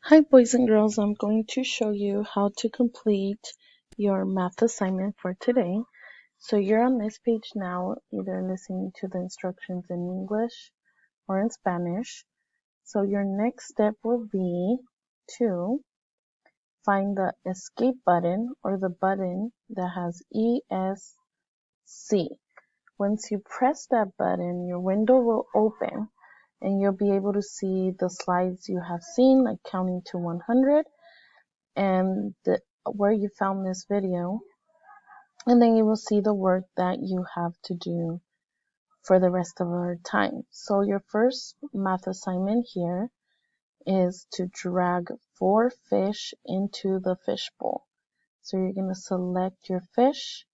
Hi boys and girls, I'm going to show you how to complete your math assignment for today. So you're on this page now, either listening to the instructions in English or in Spanish. So your next step will be to find the escape button or the button that has ESC. Once you press that button, your window will open and you'll be able to see the slides you have seen, like counting to 100. And where you found this video, and then you will see the work that you have to do for the rest of our time. So your first math assignment here is to drag 4 fish into the fish bowl. So you're going to select your fish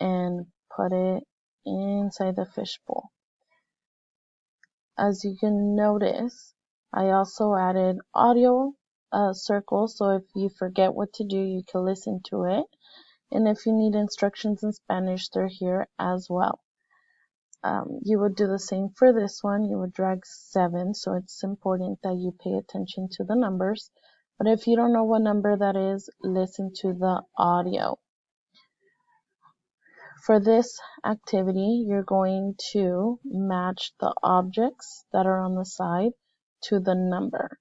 and put it inside the fish bowl. As you can notice, I also added audio circles, so if you forget what to do, you can listen to it. And if you need instructions in Spanish, they're here as well. You would do the same for this one. You would drag 7, so it's important that you pay attention to the numbers. But if you don't know what number that is, listen to the audio. For this activity, you're going to match the objects that are on the side to the number.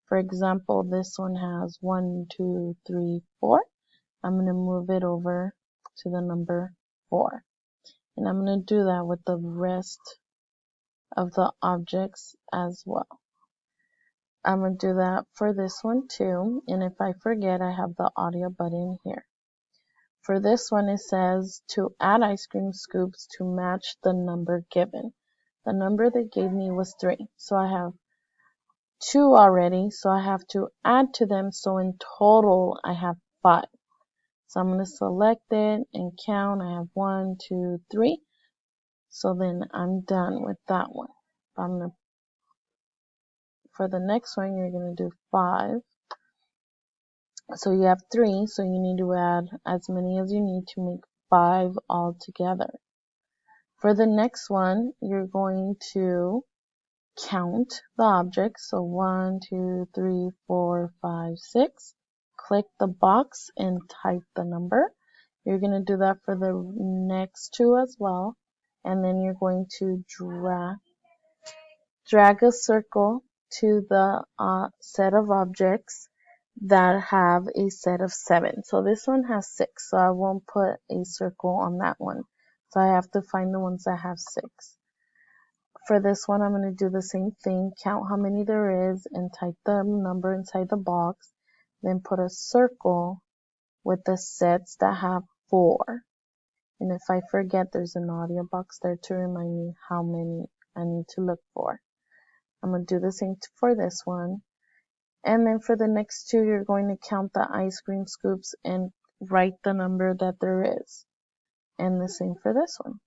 For example, this one has 1, 2, 3, 4. I'm going to move it over to the number 4. And I'm going to do that with the rest of the objects as well. I'm going to do that for this one too. And if I forget, I have the audio button here. For this one, it says to add ice cream scoops to match the number given. The number they gave me was 3. So I have 2 already. So I have to add to them. So in total, I have 5. So I'm going to select it and count. I have 1, 2, 3. So then I'm done with that one. For the next one, you're going to do 5. So you have 3. So you need to add as many as you need to make 5 altogether. For the next one, you're going to count the objects. So 1, 2, 3, 4, 5, 6. Click the box and type the number. You're going to do that for the next 2 as well. And then you're going to drag a circle to the set of objects that have a set of 7. So this one has 6, so I won't put a circle on that one. So I have to find the ones that have 6. For this one, I'm going to do the same thing, count how many there is and type the number inside the box, then put a circle with the sets that have 4. And if I forget, there's an audio box there to remind me how many I need to look for. I'm going to do the same for this one. And then for the next 2, you're going to count the ice cream scoops and write the number that there is. And the same for this one.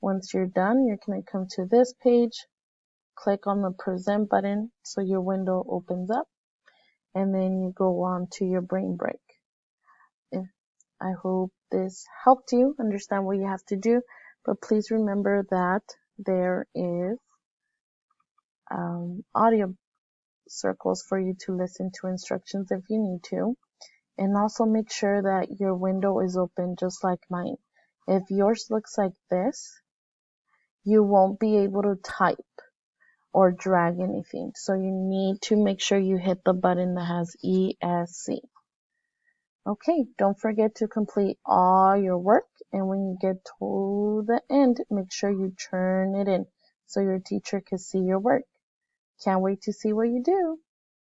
Once you're done, you're going to come to this page, click on the present button so your window opens up, and then you go on to your brain break. I hope this helped you understand what you have to do, but please remember that there is audio circles for you to listen to instructions if you need to. And also make sure that your window is open just like mine. If yours looks like this, you won't be able to type or drag anything. So you need to make sure you hit the button that has ESC. Okay, don't forget to complete all your work. And when you get to the end, make sure you turn it in so your teacher can see your work. Can't wait to see what you do.